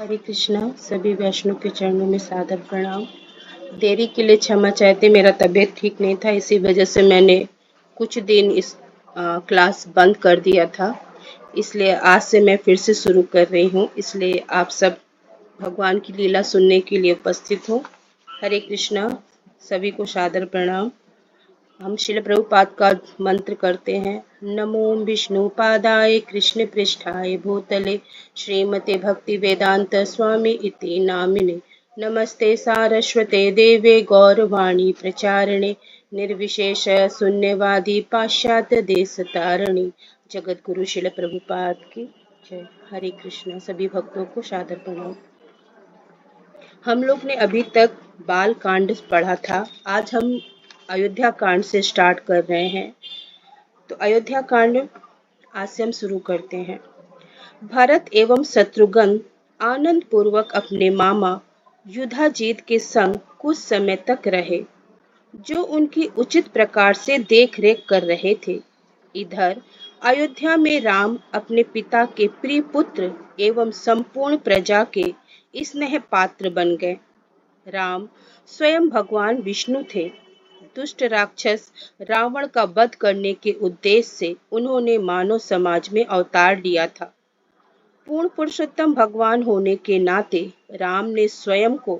हरे कृष्णा। सभी वैष्णव के चरणों में सादर प्रणाम। देरी के लिए क्षमा चाहते, मेरा तबीयत ठीक नहीं था, इसी वजह से मैंने कुछ दिन इस क्लास बंद कर दिया था। इसलिए आज से मैं फिर से शुरू कर रही हूँ। इसलिए आप सब भगवान की लीला सुनने के लिए उपस्थित हो। हरे कृष्णा। सभी को सादर प्रणाम। हम शिल प्रभुपाद का मंत्र करते हैं। नमो विष्णु पादाय कृष्ण पृष्ठाय भूतले श्रीमते भक्ति वेदांत स्वामी इति नामिने। नमस्ते सारस्वते देवे गौरवाणी प्रचारिणे निर्विशेष शून्यवादी पाश्चात्य देश तारिणी। जगत गुरु शिल प्रभुपाद की जय। हरे कृष्णा। सभी भक्तों को सादर प्रणाम। हम लोग ने अभी तक बाल कांड पढ़ा था। आज हम अयोध्या कांड से स्टार्ट कर रहे हैं। तो अयोध्या कांड आज से हम शुरू करते हैं। भरत एवं शत्रुघ्न आनंद पूर्वक अपने मामा युधाजीत के संग कुछ समय तक रहे, जो उनकी उचित प्रकार से देख रेख कर रहे थे। इधर अयोध्या में राम अपने पिता के प्रिय पुत्र एवं संपूर्ण प्रजा के स्नेह पात्र बन गए। राम स्वयं भगवान विष्णु थे। दुष्ट राक्षस रावण का वध करने के उद्देश्य से उन्होंने मानव समाज में अवतार लिया था। पूर्ण पुरुषोत्तम भगवान होने के नाते राम ने स्वयं को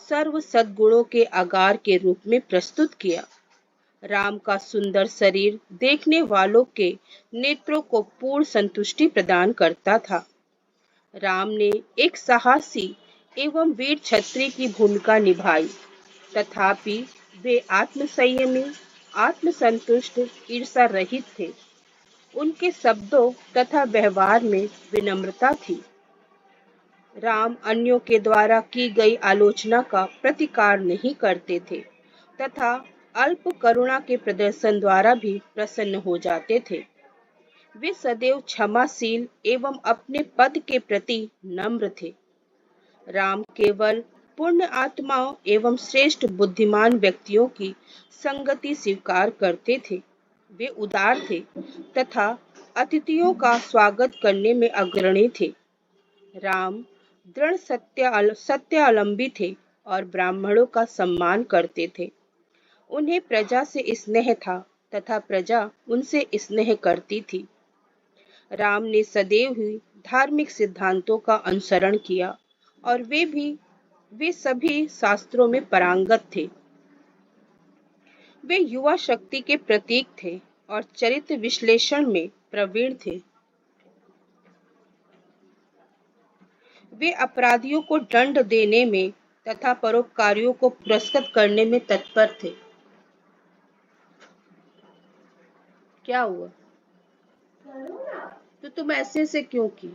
सर्व सद्गुणों के आगार के रूप में प्रस्तुत किया। राम का सुंदर शरीर देखने वालों के नेत्रों को पूर्ण संतुष्टि प्रदान करता था। राम ने एक साहसी एवं वीर क्षत्रिय की भूमिका निभाई, तथापि वे आत्मसंयमी, आत्मसंतुष्ट, ईर्षा रहित थे। उनके शब्दों तथा व्यवहार में विनम्रता थी। राम अन्यों के द्वारा की गई आलोचना का प्रतिकार नहीं करते थे तथा अल्प करुणा के प्रदर्शन द्वारा भी प्रसन्न हो जाते थे। वे सदैव क्षमाशील एवं अपने पद के प्रति नम्र थे। राम केवल पूर्ण आत्माओं एवं श्रेष्ठ बुद्धिमान व्यक्तियों की संगति स्वीकार करते थे। वे उदार थे तथा अतिथियों का स्वागत करने में अग्रणी थे। राम दृढ़ सत्यावलंबी थे और ब्राह्मणों का सम्मान करते थे। उन्हें प्रजा से स्नेह था तथा प्रजा उनसे स्नेह करती थी। राम ने सदैव ही धार्मिक सिद्धांतों का अनुसरण किया और वे सभी शास्त्रों में पारंगत थे। वे युवा शक्ति के प्रतीक थे और चरित्र विश्लेषण में प्रवीण थे। वे अपराधियों को दंड देने में तथा परोपकारियों को पुरस्कृत करने में तत्पर थे। क्या हुआ? तो तुम ऐसे से क्यों की?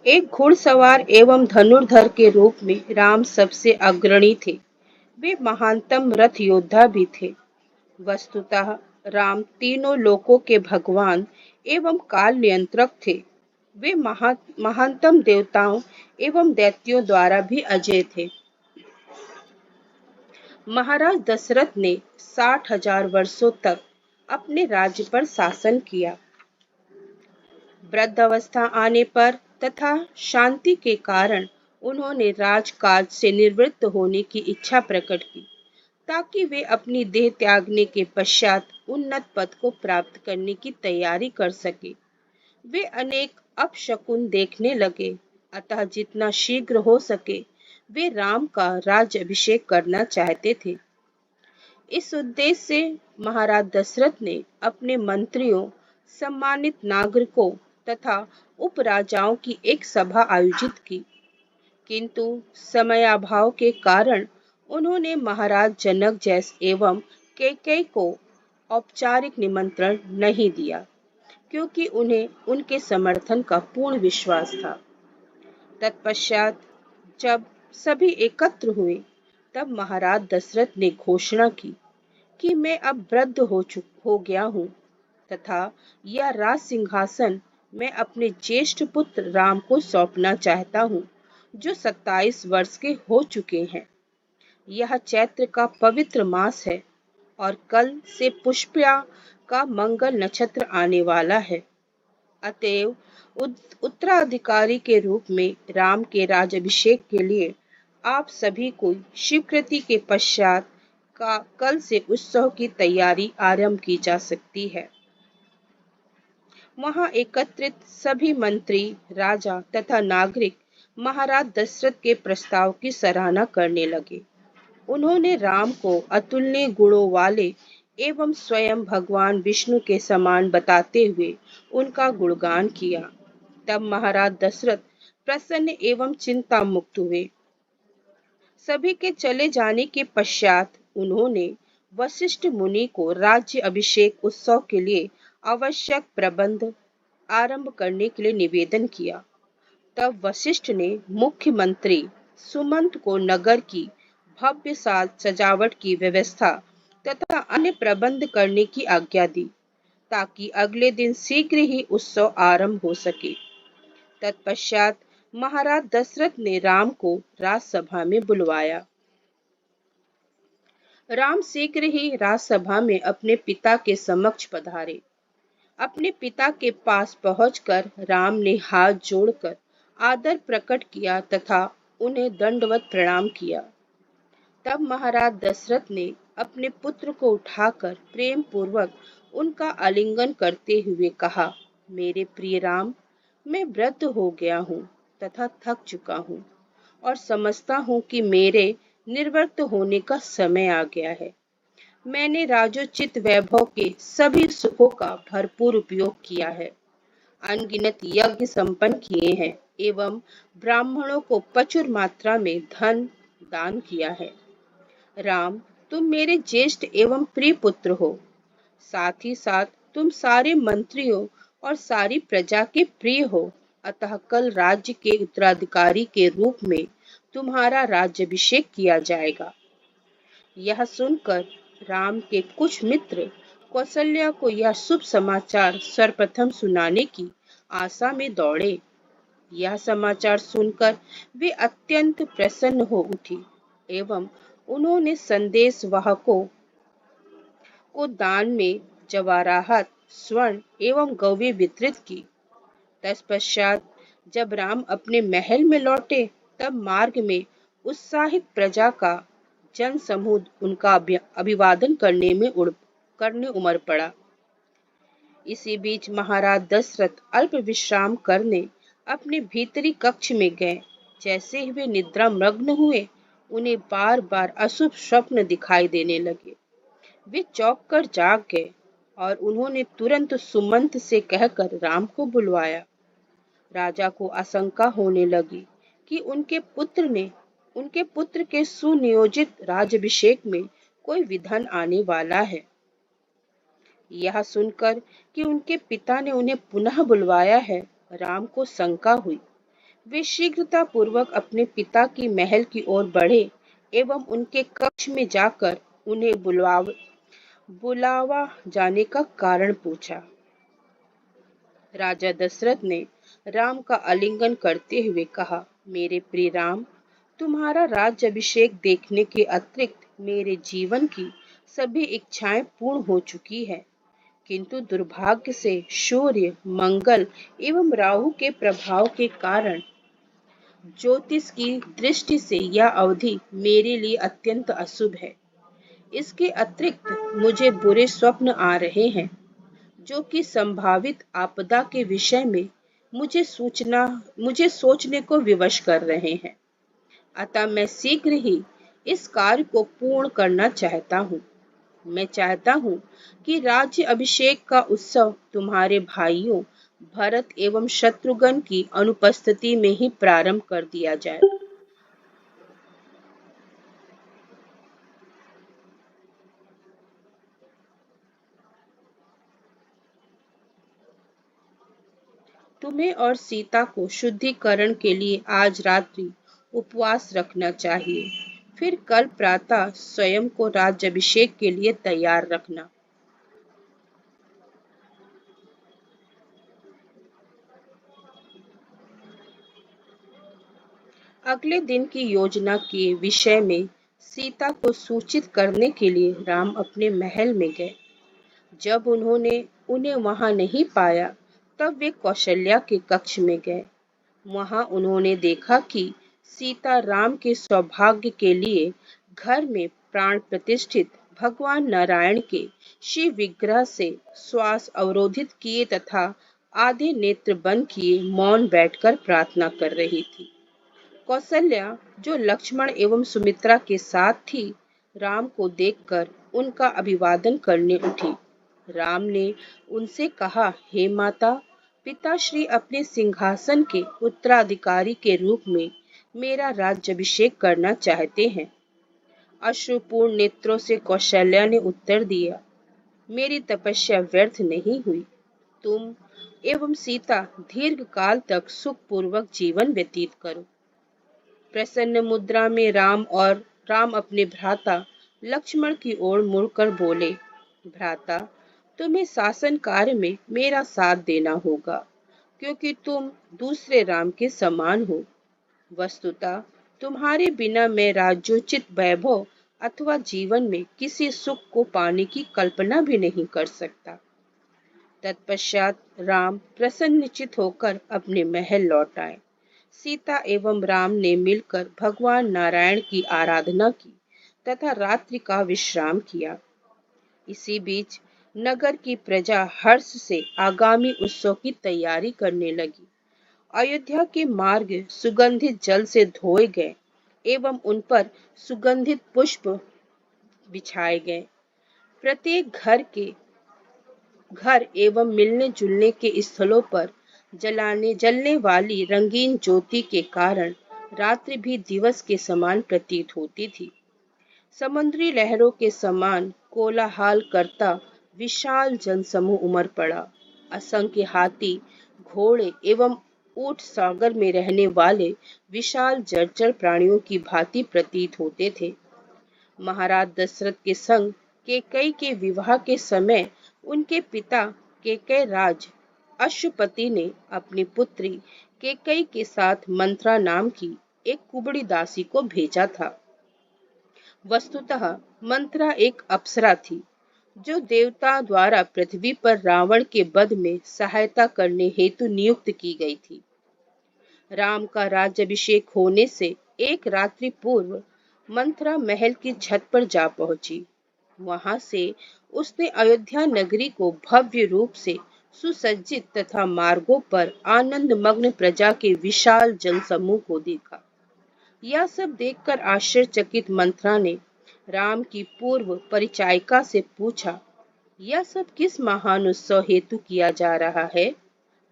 एक घुड़सवार एवं धनुर्धर के रूप में राम सबसे अग्रणी थे। वे महानतम रथ योद्धा भी थे। वस्तुतः राम तीनों लोकों के भगवान एवं काल नियंत्रक थे। वे महानतम देवताओं एवं दैत्यों द्वारा भी अजय थे। महाराज दशरथ ने 60,000 वर्षों तक अपने राज्य पर शासन किया। वृद्धावस्था आने पर तथा शांति के कारण उन्होंने राजकाज से निवृत्त होने की इच्छा प्रकट की, ताकि वे अपनी देह त्यागने के पश्चात उन्नत पद को प्राप्त करने की तैयारी कर सके। वे अनेक अपशकुन देखने लगे, अतः जितना शीघ्र हो सके वे राम का राज्य अभिषेक करना चाहते थे। इस उद्देश्य से महाराज दशरथ ने अपने मंत्रियों, सम्मानित नागरिकों तथा उपराजाओं की एक सभा आयोजित की, किंतु समयाभाव के कारण उन्होंने महाराज जनक जैसे एवं कैकेयी को औपचारिक निमंत्रण नहीं दिया, क्योंकि उन्हें उनके समर्थन का पूर्ण विश्वास था। तत्पश्चात जब सभी एकत्र हुए, तब महाराज दशरथ ने घोषणा की कि मैं अब वृद्ध हो गया हूँ तथा यह राज सिंहासन मैं अपने ज्येष्ठ पुत्र राम को सौंपना चाहता हूँ, जो 27 वर्ष के हो चुके हैं। यह चैत्र का पवित्र मास है। और कल से पुष्या का मंगल नक्षत्र आने वाला है। अतएव उत्तराधिकारी के रूप में राम के राज्याभिषेक के लिए आप सभी को स्वीकृति के पश्चात का कल से उत्सव की तैयारी आरंभ की जा सकती है। वहां एकत्रित सभी मंत्री, राजा तथा नागरिक महाराज दशरथ के प्रस्ताव की सराहना करने लगे। उन्होंने राम को अतुलनीय गुणों वाले एवं स्वयं भगवान विष्णु के समान बताते हुए उनका गुणगान किया। तब महाराज दशरथ प्रसन्न एवं चिंता मुक्त हुए। सभी के चले जाने के पश्चात उन्होंने वशिष्ठ मुनि को राज्य अभिषेक उत्सव के लिए आवश्यक प्रबंध आरंभ करने के लिए निवेदन किया। तब वशिष्ठ ने मुख्यमंत्री सुमंत को नगर की भव्य सजावट की व्यवस्था तथा अन्य प्रबंध करने की आज्ञा दी, ताकि अगले दिन शीघ्र ही उत्सव आरंभ हो सके। तत्पश्चात महाराज दशरथ ने राम को राजसभा में बुलवाया। राम शीघ्र ही राजसभा में अपने पिता के समक्ष पधारे। अपने पिता के पास पहुंचकर राम ने हाथ जोड़कर आदर प्रकट किया तथा उन्हें दंडवत प्रणाम किया। तब महाराज दशरथ ने अपने पुत्र को उठाकर प्रेम पूर्वक उनका आलिंगन करते हुए कहा, मेरे प्रिय राम, मैं वृद्ध हो गया हूँ तथा थक चुका हूँ और समझता हूँ कि मेरे निवृत्त होने का समय आ गया है। मैंने राजोचित वैभव के सभी सुखों का भरपूर उपयोग किया है, अनगिनत यज्ञ संपन्न किए हैं एवं ब्राह्मणों को प्रचुर मात्रा में धन दान किया है। राम, तुम मेरे ज्येष्ठ एवं प्रिय पुत्र हो। साथ ही साथ तुम सारे मंत्रियों और सारी प्रजा के प्रिय हो। अतः कल राज्य के उत्तराधिकारी के रूप में तुम्हारा राज्याभिषेक किया जाएगा। यह सुनकर राम के कुछ मित्र कौशल्या को यह शुभ समाचार सर्वप्रथम सुनाने की आशा में दौड़े। यह समाचार सुनकर वे अत्यंत प्रसन्न हो उठी एवं उन्होंने संदेश वाहकों को दान में जवाहरात, स्वर्ण एवं गौवें वितरित की। तत्पश्चात जब राम अपने महल में लौटे, तब मार्ग में उत्साहित प्रजा का जन समूह उनका अभिवादन करने उमड़ पड़ा। इसी बीच महाराज दशरथ अल्प विश्राम करने अपने भीतरी कक्ष में गए। जैसे ही वे निद्रा मग्न हुए, उन्हें बार बार अशुभ स्वप्न दिखाई देने लगे। वे चौंक कर जाग गए और उन्होंने तुरंत सुमंत से कहकर राम को बुलवाया। राजा को आशंका होने लगी कि उनके पुत्र के सुनियोजित राज्याभिषेक में कोई विघ्न आने वाला है। यह सुनकर कि उनके पिता ने उन्हें पुनः बुलवाया है, राम को शंका हुई। वे शीघ्रता पूर्वक अपने पिता की महल की ओर बढ़े एवं उनके कक्ष में जाकर उन्हें बुलावा जाने का कारण पूछा। राजा दशरथ ने राम का आलिंगन करते हुए कहा, मेरे प्रिय राम, तुम्हारा राज्याभिषेक देखने के अतिरिक्त मेरे जीवन की सभी इच्छाएं पूर्ण हो चुकी है, किंतु दुर्भाग्य से सूर्य, मंगल एवं राहु के प्रभाव के कारण ज्योतिष की दृष्टि से यह अवधि मेरे लिए अत्यंत अशुभ है। इसके अतिरिक्त मुझे बुरे स्वप्न आ रहे हैं, जो कि संभावित आपदा के विषय में मुझे सोचने को विवश कर रहे हैं। अतः मैं शीघ्र ही इस कार्य को पूर्ण करना चाहता हूँ। मैं चाहता हूँ कि राज्य अभिषेक का उत्सव तुम्हारे भाइयों भरत एवं शत्रुघ्न की अनुपस्थिति में ही प्रारंभ कर दिया जाए। तुम्हें और सीता को शुद्धिकरण के लिए आज रात्रि उपवास रखना चाहिए। फिर कल प्रातः स्वयं को राज्याभिषेक के लिए तैयार रखना। अगले दिन की योजना के विषय में सीता को सूचित करने के लिए राम अपने महल में गए। जब उन्होंने उन्हें वहां नहीं पाया, तब वे कौशल्या के कक्ष में गए। वहां उन्होंने देखा कि सीता राम के सौभाग्य के लिए घर में प्राण प्रतिष्ठित भगवान नारायण के शिव विग्रह से श्वास अवरोधित किए तथा आधे नेत्र बंद किए मौन बैठकर प्रार्थना कर रही थी। कौशल्या, जो लक्ष्मण एवं सुमित्रा के साथ थी, राम को देखकर उनका अभिवादन करने उठी। राम ने उनसे कहा, हे माता, पिताश्री अपने सिंहासन के उत्तराधिकारी के रूप में मेरा राज्याभिषेक करना चाहते हैं। अश्रुपूर्ण नेत्रों से कौशल्या ने उत्तर दिया, मेरी तपस्या व्यर्थ नहीं हुई। तुम एवं सीता दीर्घ काल तक सुखपूर्वक जीवन व्यतीत करो। प्रसन्न मुद्रा में राम अपने भ्राता लक्ष्मण की ओर मुड़कर बोले, भ्राता, तुम्हें शासन कार्य में मेरा साथ देना होगा, क्योंकि तुम दूसरे राम के समान हो। वस्तुतः तुम्हारे बिना मैं राज्योचित वैभव अथवा जीवन में किसी सुख को पाने की कल्पना भी नहीं कर सकता। तत्पश्चात राम प्रसन्नचित होकर अपने महल लौट आए। सीता एवं राम ने मिलकर भगवान नारायण की आराधना की तथा रात्रि का विश्राम किया। इसी बीच नगर की प्रजा हर्ष से आगामी उत्सव की तैयारी करने लगी। अयोध्या के मार्ग सुगंधित जल से धोए गए एवं उन पर सुगंधित पुष्प बिछाए गए। प्रत्येक घर एवं मिलने जुलने के स्थलों पर जलने वाली रंगीन ज्योति के कारण रात्रि भी दिवस के समान प्रतीत होती थी। समुद्री लहरों के समान कोलाहल करता विशाल जनसमूह उमड़ पड़ा। असंख्य हाथी, घोड़े एवं ऊंट सागर में रहने वाले विशाल जलचर प्राणियों की भांति प्रतीत होते थे। महाराज दशरथ के संग कैकेयी के विवाह के समय उनके पिता कैकेयी राज अश्वपति ने अपनी पुत्री कैकेयी के साथ मंत्रा नाम की एक कुबड़ी दासी को भेजा था। वस्तुतः मंत्रा एक अप्सरा थी, जो देवता द्वारा पृथ्वी पर रावण के वध में सहायता करने हेतु नियुक्त की गई थी। राम का राज्याभिषेक होने से एक रात्रि पूर्व मंत्रा महल की छत पर जा पहुंची। वहां से उसने अयोध्या नगरी को भव्य रूप से सुसज्जित तथा मार्गों पर आनंद मग्न प्रजा के विशाल जनसमूह को देखा। यह सब देखकर आश्चर्यचकित मंत्रा ने राम की पूर्व परिचायिका से पूछा, यह सब किस महान उत्सव हेतु किया जा रहा है?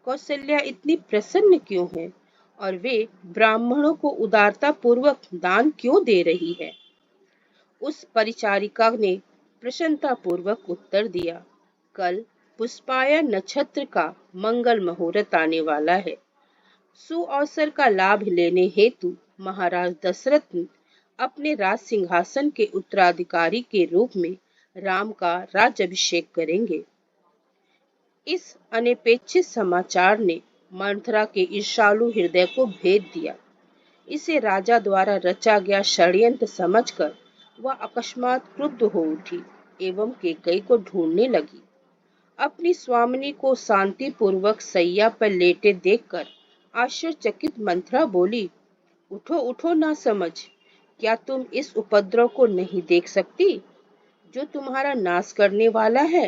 कौशल्या इतनी प्रसन्न क्यों है और वे ब्राह्मणों को उदारता पूर्वक दान क्यों दे रही है? उस परिचारिका ने प्रसन्नता पूर्वक उत्तर दिया, कल पुष्पायन नक्षत्र का मंगल मुहूर्त आने वाला है। सुअवसर का लाभ लेने हेतु महाराज दशरथ अपने राज सिंहासन के उत्तराधिकारी के रूप में राम का राज्याभिषेक करेंगे। इस अनपेक्षित समाचार ने मंथरा के ईर्ष्यालु हृदय को भेद दिया। इसे राजा द्वारा रचा गया षड्यंत्र समझकर वह अकस्मात क्रुद्ध हो उठी एवं कैकेयी को ढूंढने लगी। अपनी स्वामिनी को शांति पूर्वक सैया पर लेटे देखकर आश्चर्यचकित मंथरा बोली, उठो उठो ना समझ, क्या तुम इस उपद्रव को नहीं देख सकती जो तुम्हारा नाश करने वाला है?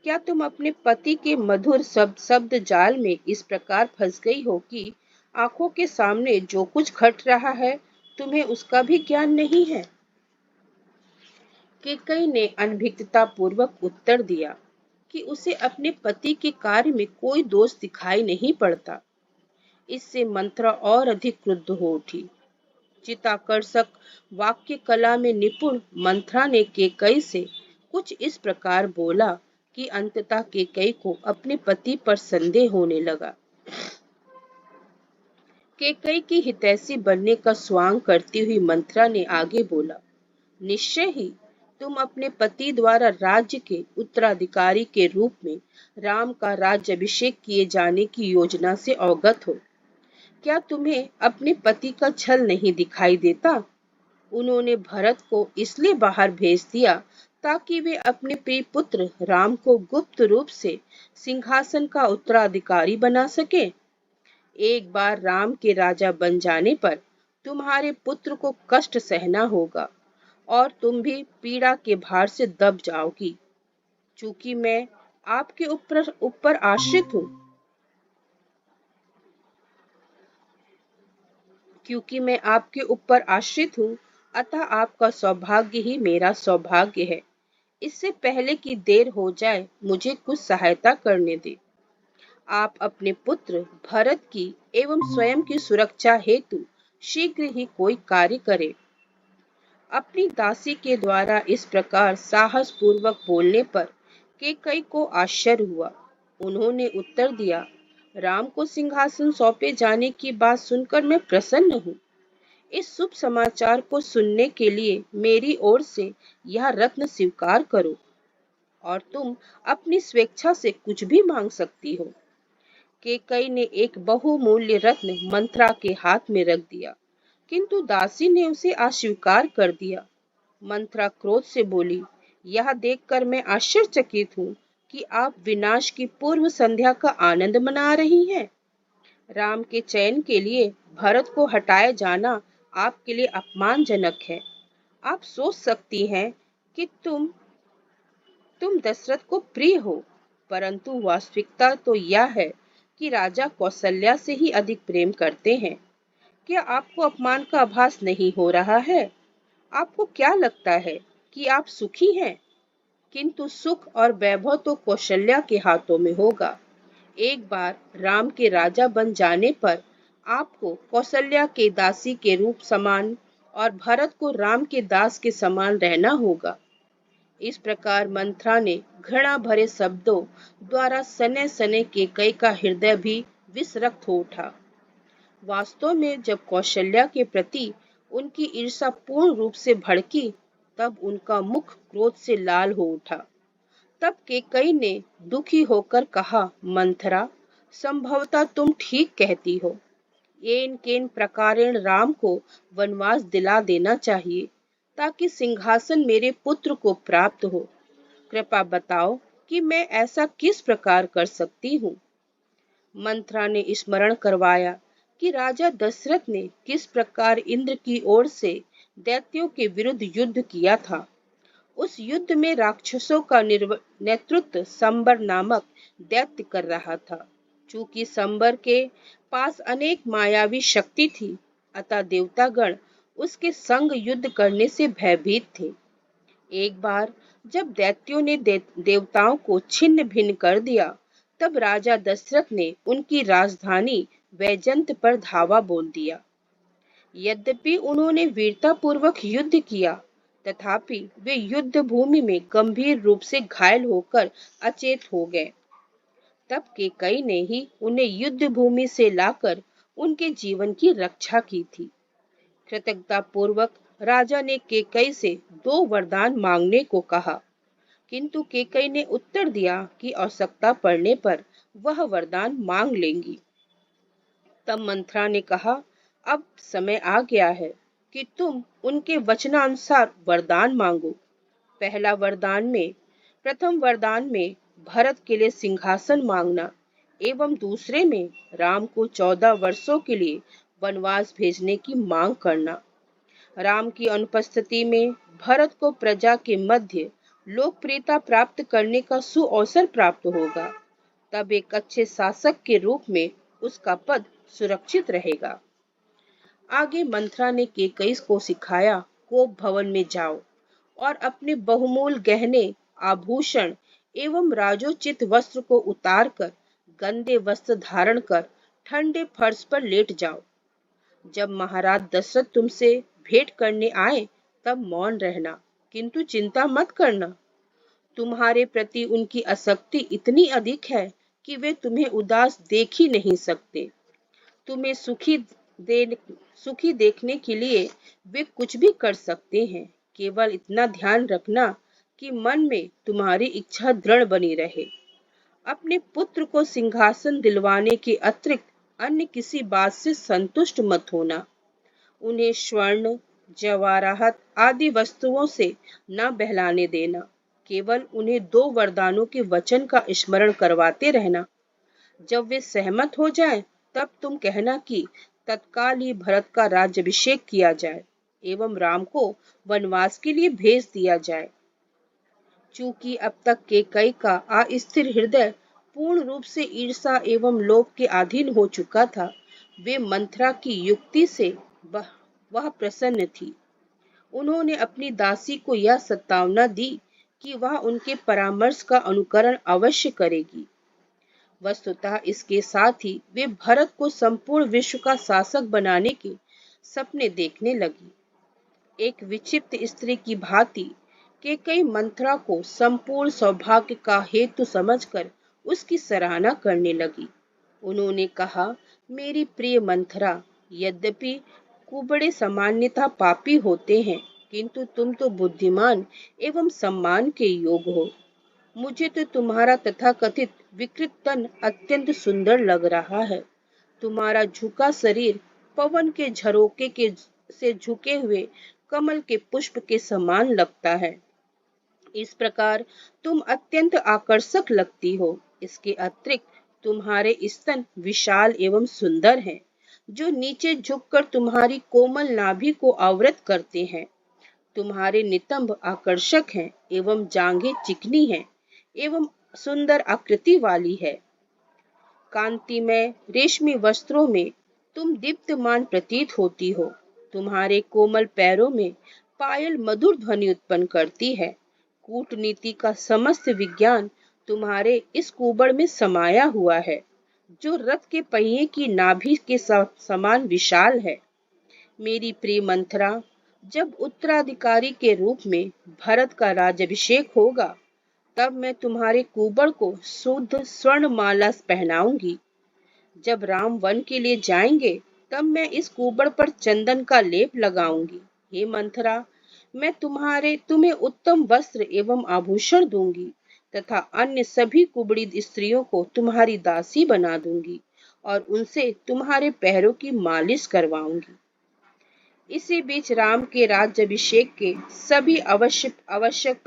क्या तुम अपने पति के मधुर शब्द जाल में इस प्रकार फंस गई हो कि आंखों के सामने जो कुछ घट रहा है तुम्हें उसका भी ज्ञान नहीं है? कैकेयी ने अनभिज्ञता पूर्वक उत्तर दिया कि उसे अपने पति के कार्य में कोई दोष दिखाई नहीं पड़ता। इससे मंथरा और अधिक क्रुद्ध हो उठी। चित्ताकर्षक वाक्य कला में निपुण मंथरा ने कैकेयी से कुछ इस प्रकार बोला कि अंततः कैकेयी को अपने पति पर संदेह होने लगा। कैकेयी की हितैषी बनने का स्वांग करती हुई मंथरा ने आगे बोला, निश्चय ही तुम अपने पति द्वारा राज्य के उत्तराधिकारी के रूप में राम का राज्याभिषेक किए जाने की योजना से अवगत हो। क्या तुम्हें अपने पति का छल नहीं दिखाई देता? उन्होंने भरत को इसलिए बाहर भेज दिया ताकि वे अपने प्रिय पुत्र राम को गुप्त रूप से सिंहासन का उत्तराधिकारी बना सके। एक बार राम के राजा बन जाने पर तुम्हारे पुत्र को कष्ट सहना होगा और तुम भी पीड़ा के भार से दब जाओगी। चूंकि मैं आपके ऊपर ऊपर आश्रित हूँ क्योंकि मैं आपके ऊपर आश्रित हूँ, अतः आपका सौभाग्य ही मेरा सौभाग्य है। इससे पहले कि देर हो जाए, मुझे कुछ सहायता करने दे। आप अपने पुत्र भरत की एवं स्वयं की सुरक्षा हेतु शीघ्र ही कोई कार्य करें। अपनी दासी के द्वारा इस प्रकार साहस पूर्वक बोलने पर कैकई को आश्चर्य हुआ। उन्होंने उत्तर दिया, राम को सिंहासन सौंपे जाने की बात सुनकर मैं प्रसन्न हूँ। इस शुभ समाचार को सुनने के लिए मेरी ओर से यह रत्न स्वीकार करो और तुम अपनी स्वेच्छा से कुछ भी मांग सकती हो। कैकई ने एक बहुमूल्य रत्न मंत्रा के हाथ में रख दिया, किंतु दासी ने उसे अस्वीकार कर दिया। मंत्रा क्रोध से बोली, यह देखकर मैं आश्चर्यचकित हूँ कि आप विनाश की पूर्व संध्या का आनंद मना रही हैं। राम के चयन के लिए भरत को हटाया जाना आपके लिए अपमानजनक है। आप सोच सकती हैं कि तुम दशरथ को प्रिय हो, परंतु वास्तविकता तो यह है कि राजा कौशल्या से ही अधिक प्रेम करते हैं। क्या आपको अपमान का आभास नहीं हो रहा है? आपको क्या लगता है कि आप सुखी हैं? किंतु सुख और वैभव तो कौशल्या के हाथों में होगा। एक बार राम के राजा बन जाने पर आपको कौशल्या के दासी के रूप समान और भरत को राम के दास के समान रहना होगा। इस प्रकार मंत्रा ने घृणा भरे शब्दों द्वारा सने सने कैकई का हृदय भी विषरक्त हो उठा। वास्तव में जब कौशल्या के प्रति उनकी ईर्ष्या पूर्ण रूप से भड़की, तब उनका मुख क्रोध से लाल हो उठा। तब कैकई ने दुखी होकर कहा, मंथरा, संभवतः तुम ठीक कहती हो। येन केन प्रकारेण राम को वनवास दिला देना चाहिए ताकि सिंहासन मेरे पुत्र को प्राप्त हो। कृपा बताओ कि मैं ऐसा किस प्रकार कर सकती हूँ। मंत्रा ने स्मरण करवाया कि राजा दशरथ ने किस प्रकार इंद्र की ओर से दैत्यों के विरुद्ध युद्ध किया था। उस युद्ध में राक्षसों का नेतृत्व संबर नामक दैत्य कर रहा था। चूंकि संबर के पास अनेक मायावी शक्ति थी, अतः देवतागण उसके संग युद्ध करने से भयभीत थे। एक बार जब दैत्यों ने देवताओं को छिन्न भिन्न कर दिया, तब राजा दशरथ ने उनकी राजधानी वैजंत पर धावा बोल दिया। यद्यपि उन्होंने वीरतापूर्वक युद्ध किया, तथापि वे युद्ध भूमि में गंभीर रूप से घायल होकर अचेत हो गए। तब कैकई ने ही उन्हें युद्ध भूमि से लाकर उनके जीवन की रक्षा की थी। कृतज्ञता पूर्वक राजा ने कैकई से 2 वरदान मांगने को कहा, किंतु कैकई ने उत्तर दिया कि आवश्यकता पड़ने पर वह वरदान मांग लेंगी। तब मंत्रा ने कहा, अब समय आ गया है कि तुम उनके वचनानुसार वरदान मांगो। प्रथम वरदान में भरत के लिए सिंहासन मांगना एवं दूसरे में राम को 14 वर्षों के लिए वनवास भेजने की मांग करना। राम की अनुपस्थिति में भरत को प्रजा के मध्य लोकप्रियता प्राप्त करने का सुअवसर प्राप्त होगा। तब एक अच्छे शासक के रूप में उसका पद सुरक्षित रहेगा। आगे मंत्रा ने कैकई को सिखाया, कोप भवन में जाओ और अपने बहुमूल्य गहने, आभूषण एवं राजोचित वस्त्र को उतार कर गंदे वस्त्र धारण कर ठंडे फर्श पर लेट जाओ। जब महाराज दशरथ तुमसे भेंट करने आए, तब मौन रहना, किंतु चिंता मत करना। तुम्हारे प्रति उनकी आसक्ति इतनी अधिक है कि वे तुम्हें उदास देख ही नहीं सकते। तुम्हें सुखी देखने के लिए वे कुछ भी कर सकते हैं। केवल इतना ध्यान रखना कि मन में तुम्हारी इच्छा दृढ़ बनी रहे। अपने पुत्र को सिंहासन दिलवाने के अतिरिक्त अन्य किसी बात से संतुष्ट मत होना। उन्हें स्वर्ण, जवाहरात आदि वस्तुओं से न बहलाने देना। केवल उन्हें 2 वरदानों के वचन का स्मरण करवाते रहना। जब वे सहमत हो जाएं, तब तुम कहना कि तत्काल ही भरत का राज्याभिषेक किया जाए एवं राम को वनवास के लिए भेज दिया जाए। चूंकि अब तक कैकेयी का अस्थिर हृदय पूर्ण रूप से ईर्ष्या एवं लोभ के अधीन हो चुका था, वे मंथरा की युक्ति से वह प्रसन्न थी। उन्होंने अपनी दासी को यह सत्तावना दी कि वह उनके परामर्श का अनुकरण अवश्य करेगी। वस्तुतः इसके साथ ही वे भरत को संपूर्ण विश्व का शासक बनाने के सपने देखने लगी। एक विक्षिप्त स्त्री की भांति कैकेयी मंथरा को संपूर्ण सौभाग्य का हेतु समझकर उसकी सराहना करने लगी। उन्होंने कहा, मेरी प्रिय मंथरा, यद्यपि कुबड़े सामान्यतः पापी होते हैं, किंतु तुम तो बुद्धिमान एवं सम्मान के योग्य हो। मुझे तो तुम्हारा तथाकथित विकृत तन अत्यंत सुंदर लग रहा है। तुम्हारा झुका शरीर पवन के झरोके के से झुके हुए कमल के पुष्प के समान लगता है। इस प्रकार तुम अत्यंत आकर्षक लगती हो। इसके अतिरिक्त तुम्हारे स्तन विशाल एवं सुंदर हैं, जो नीचे झुककर तुम्हारी कोमल नाभि को आवृत करते हैं। तुम्हारे नितंब आकर्षक हैं एवं जांघें चिकनी हैं एवं सुंदर आकृति वाली है। कांतिमय रेशमी वस्त्रों में तुम दीप्तमान प्रतीत होती हो। तुम्हारे कोमल पैरों में पायल मधुर ध्वनि उत्पन्न करती है। कूटनीति का समस्त विज्ञान तुम्हारे इस कुबड़ में समाया हुआ है, जो रथ के पहिए की नाभि के समान विशाल है। मेरी प्रिय मंथरा, जब उत्तराधिकारी के रूप में भरत का राज्याभिषेक होगा, तब मैं तुम्हारे कुबड़ को शुद्ध स्वर्ण माला पहनाऊंगी। जब राम वन के लिए जाएंगे, तब मैं इस कुबड़ पर चंदन का लेप लगाऊंगी। हे मंथरा, मैं तुम्हें उत्तम वस्त्र एवं आभूषण दूंगी तथा अन्य सभी कुबड़ी स्त्रियों को तुम्हारी दासी बना दूंगी और उनसे तुम्हारे पैरों की मालिश करवाऊंगी। इसी बीच राम के राज्याभिषेक के सभी आवश्यक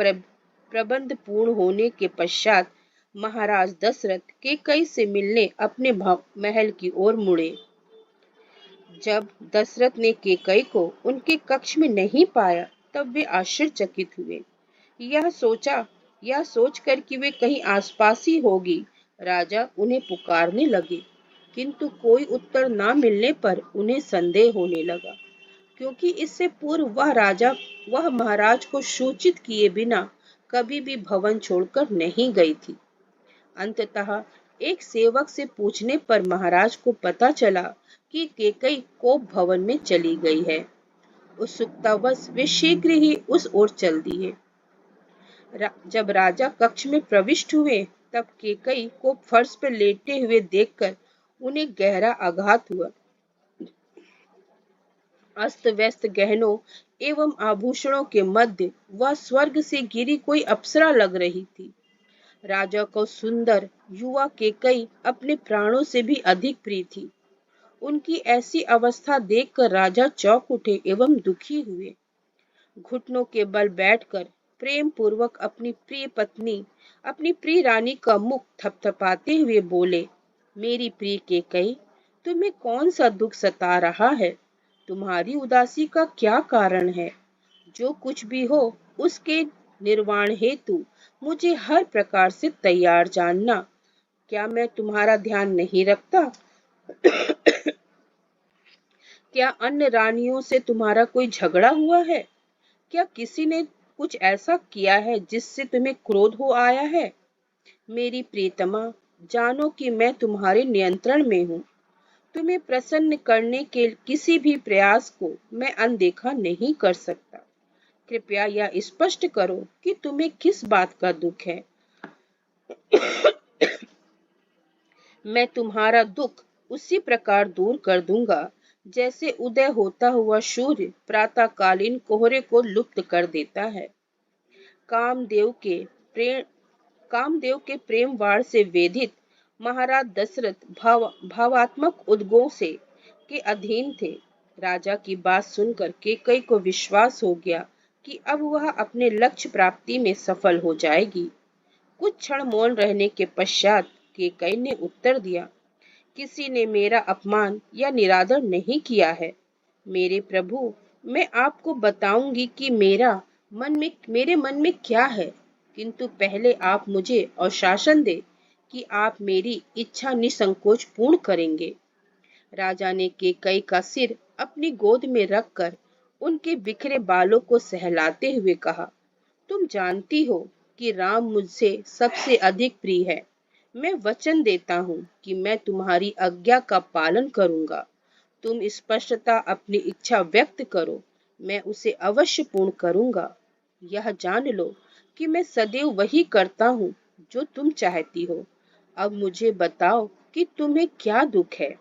प्रबंध पूर्ण होने के पश्चात महाराज दशरथ कैकेयी से मिलने अपने महल की ओर मुड़े। जब दशरथ ने कैकेयी को उनके कक्ष में नहीं पाया, तब वे आश्चर्यचकित हुए। यह सोचकर कि वे कहीं आसपास ही होगी, राजा उन्हें पुकारने लगे, किंतु कोई उत्तर न मिलने पर उन्हें संदेह होने लगा, क्योंकि इससे पूर्व वह महाराज को सूचित किए बिना कभी भी भवन छोड़कर नहीं गई थी। अंततः एक सेवक से पूछने पर महाराज को पता चला कि कैकेयी कोप भवन में चली गई है। उत्सुकतावश वे शीघ्र ही उस ओर चल दिए। जब राजा कक्ष में प्रविष्ट हुए, तब कैकेयी को फर्श पर लेटे हुए देखकर उन्हें गहरा आघात हुआ। अस्त व्यस्त गहनों एवं आभूषणों के मध्य वह स्वर्ग से गिरी कोई अप्सरा लग रही थी। राजा को सुंदर युवा कैकेयी अपने प्राणों से भी अधिक प्रिय थी। उनकी ऐसी अवस्था देखकर राजा चौंक उठे एवं दुखी हुए। घुटनों के बल बैठकर प्रेम पूर्वक अपनी प्रिय रानी का मुख थपथपाते हुए बोले, मेरी प्रिय कैकेयी, तुम्हें कौन सा दुख सता रहा है? तुम्हारी उदासी का क्या कारण है? जो कुछ भी हो, उसके निर्वाण हेतु मुझे हर प्रकार से तैयार जानना। क्या मैं तुम्हारा ध्यान नहीं रखता? क्या अन्य रानियों से तुम्हारा कोई झगड़ा हुआ है? क्या किसी ने कुछ ऐसा किया है जिससे तुम्हें क्रोध हो आया है? मेरी प्रियतमा, जानो कि मैं तुम्हारे नियंत्रण में हूँ। तुम्हें प्रसन्न करने के किसी भी प्रयास को मैं अनदेखा नहीं कर सकता। कृपया यह स्पष्ट करो कि तुम्हें किस बात का दुख है। मैं तुम्हारा दुख उसी प्रकार दूर कर दूंगा जैसे उदय होता हुआ सूर्य प्रातःकालीन कोहरे को लुप्त कर देता है। कामदेव के प्रेम वार से वेधित महाराज दशरथ भावात्मक उद्गों के अधीन थे। राजा की बात सुनकर केकई को विश्वास हो गया कि अब वह अपने लक्ष्य प्राप्ति में सफल हो जाएगी। कुछ क्षण मौन रहने के पश्चात केकई ने उत्तर दिया, किसी ने मेरा अपमान या निरादर नहीं किया है। मेरे प्रभु, मैं आपको बताऊंगी कि मेरे मन में क्या है, किंतु पहले आप मुझे आश्वासन दे कि आप मेरी इच्छा निसंकोच पूर्ण करेंगे। राजा ने केकई का सिर अपनी गोद में रखकर उनके बिखरे बालों को सहलाते हुए कहा, तुम जानती हो कि राम मुझसे सबसे अधिक प्रिय है। मैं वचन देता हूँ कि मैं तुम्हारी आज्ञा का पालन करूंगा। तुम स्पष्टता अपनी इच्छा व्यक्त करो, मैं उसे अवश्य पूर्ण करूंगा। यह जान लो कि मैं सदैव वही करता हूँ जो तुम चाहती हो। अब मुझे बताओ कि तुम्हें क्या दुख है।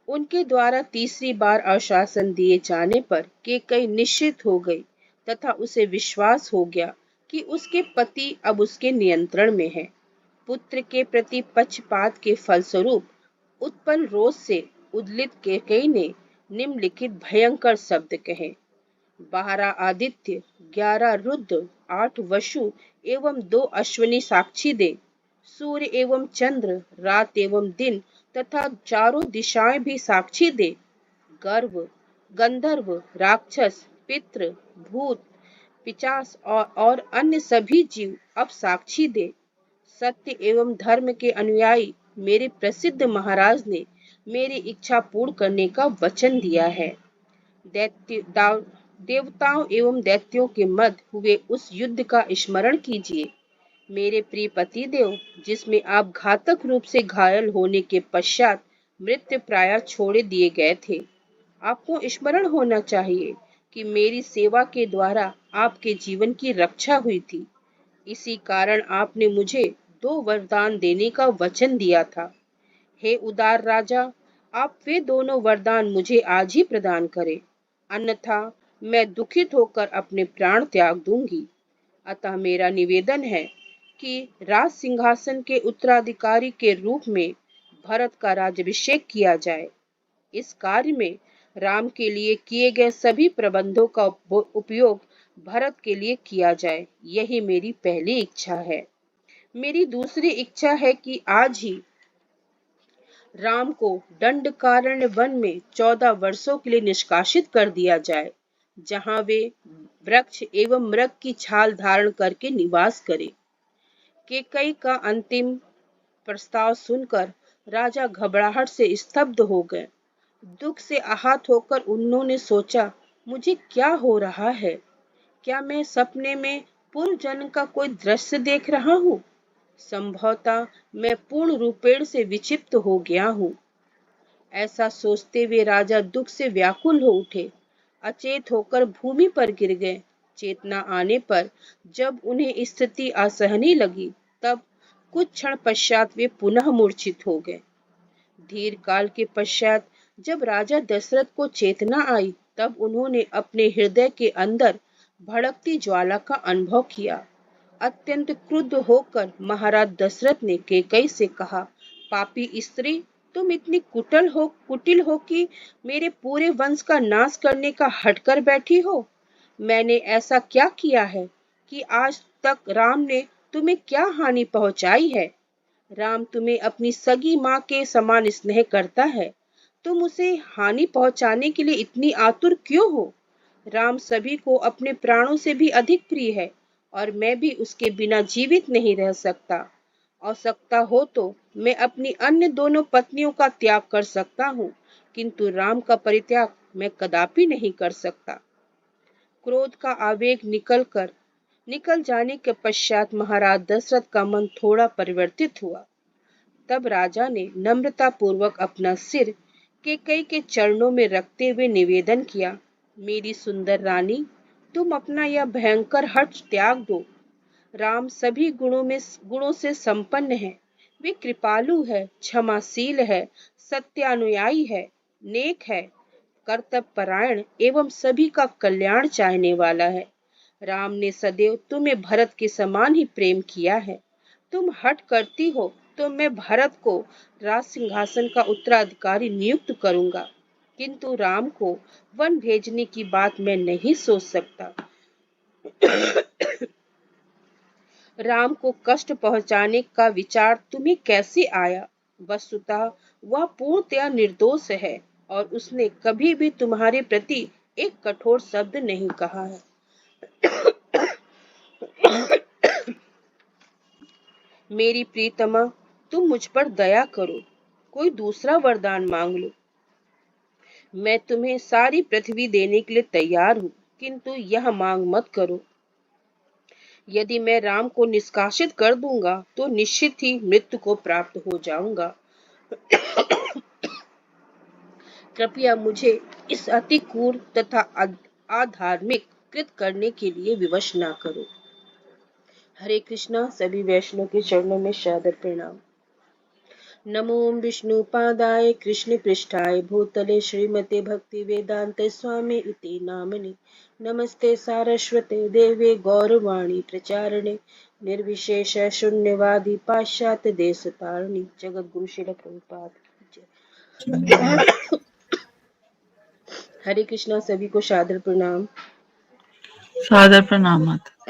उनके द्वारा तीसरी बार आश्वासन दिए जाने पर केकई निश्चित हो गई तथा उसे विश्वास हो गया कि उसके पति अब उसके नियंत्रण में है। पुत्र के प्रति पक्षपात के फलस्वरूप उत्पन्न रोष से उद्विग्न केकई ने निम्नलिखित भयंकर शब्द कहे, 12 आदित्य, 11 रुद्र, 8 वसु एवं 2 अश्विनी साक्षी दे, सूर्य एवं चंद्र, रात एवं दिन तथा चारों दिशाएं भी साक्षी दे, गर्भ, गंधर्व, राक्षस, पितृ, भूत, पिशाच और अन्य सभी जीव अब साक्षी दे। सत्य एवं धर्म के अनुयायी मेरे प्रसिद्ध महाराज ने मेरी इच्छा पूर्ण करने का वचन दिया है। देवताओं एवं दैत्यों के मध्य हुए उस युद्ध का स्मरण कीजिए, मेरे प्रिय पति देव, जिसमें आप घातक रूप से घायल होने के पश्चात मृत्यु प्राय छोड़ दिए गए थे। आपको स्मरण होना चाहिए कि मेरी सेवा के द्वारा आपके जीवन की रक्षा हुई थी। इसी कारण आपने मुझे 2 वरदान देने का वचन दिया था। हे उदार राजा, आप वे दोनों वरदान मुझे आज ही प्रदान करें, अन्यथा मैं दुखित होकर अपने प्राण त्याग दूंगी। अतः मेरा निवेदन है कि राज सिंहासन के उत्तराधिकारी के रूप में भरत का राज्याभिषेक किया जाए। इस कार्य में राम के लिए किए गए सभी प्रबंधों का उपयोग भरत के लिए किया जाए, यही मेरी पहली इच्छा है। मेरी दूसरी इच्छा है कि आज ही राम को दंडकारण्य वन में 14 वर्षों के लिए निष्कासित कर दिया जाए, जहां वे वृक्ष एवं मृग की छाल धारण करके निवास करें। केकई का अंतिम प्रस्ताव सुनकर राजा घबराहट से स्तब्ध हो गए। दुख से आहत होकर उन्होंने सोचा, मुझे क्या हो रहा है? क्या मैं सपने में पूर्व जन्म का कोई दृश्य देख रहा हूँ? संभवतः मैं पूर्ण रूपेण से विक्षिप्त हो गया हूँ। ऐसा सोचते हुए राजा दुख से व्याकुल हो उठे, अचेत होकर भूमि पर गिर गए। चेतना आने पर जब उन्हें स्थिति असहनीय लगी, तब कुछ क्षण पश्चात वे पुनः मूर्छित हो गए। धीर काल के पश्चात जब राजा दशरथ को चेतना आई, तब उन्होंने अपने हृदय के अंदर भड़कती ज्वाला का अनुभव किया। अत्यंत क्रुद्ध होकर महाराज दशरथ ने कैकेयी से कहा, पापी स्त्री, तुम इतनी कुटिल हो कि मेरे पूरे वंश का नाश करने का हठ कर बैठी हो। मैंने ऐसा क्या किया है कि आज तक राम ने तुम्हें क्या हानि पहुंचाई है? राम तुम्हें अपनी सगी माँ के समान स्नेह करता है। तुम उसे हानि पहुंचाने के लिए इतनी आतुर क्यों हो? राम सभी को अपने प्राणों से भी अधिक प्रिय है और मैं भी उसके बिना जीवित नहीं रह सकता। आवश्यकता हो तो मैं अपनी अन्य दोनों पत्नियों का त्याग कर सकता हूँ, किंतु राम का परित्याग मैं कदापि नहीं कर सकता। क्रोध का आवेग निकल जाने के पश्चात महाराज दशरथ का मन थोड़ा परिवर्तित हुआ। तब राजा ने नम्रता पूर्वक अपना सिर कैकेयी के चरणों में रखते हुए निवेदन किया, मेरी सुंदर रानी, तुम अपना यह भयंकर हठ त्याग दो। राम सभी गुणों से संपन्न है। वे कृपालु है, क्षमाशील है, सत्यानुयायी है, नेक है, कर्तव्य परायण एवं सभी का कल्याण चाहने वाला है। राम ने सदैव तुम्हें भरत के समान ही प्रेम किया है। तुम हठ करती हो तो मैं भरत को राज सिंहासन का उत्तराधिकारी नियुक्त करूंगा, किंतु राम को वन भेजने की बात मैं नहीं सोच सकता। राम को कष्ट पहुंचाने का विचार तुम्हें कैसे आया? वस्तुतः वह पूर्णतया निर्दोष है और उसने कभी भी तुम्हारे प्रति एक कठोर शब्द नहीं कहा है। मेरी प्रीतमा, तुम मुझ पर दया करो, कोई दूसरा वरदान मांग लो। मैं तुम्हें सारी पृथ्वी देने के लिए तैयार हूँ, किंतु यह मांग मत करो। यदि मैं राम को निष्कासित कर दूंगा तो निश्चित ही मृत्यु को प्राप्त हो जाऊंगा। कृपया मुझे इस अति क्रूर तथा अधार्मिक कृत करने के लिए विवश ना करो। हरे कृष्णा। सभी वैष्णव के चरणों में सादर प्रणाम। नमो विष्णुपादाय कृष्ण पृष्ठाय भूतले श्रीमते भक्ति वेदांत स्वामी इति नामने। नमस्ते सारस्वते देवे गौरवाणी प्रचारणे निर्विशेष शून्यवादी पाश्चात्य देश तारिणी। जगत गुरु श्रील प्रभुपाद की जय। हरे कृष्णा। सभी को सादर प्रणाम। सादर प्रणाम माता।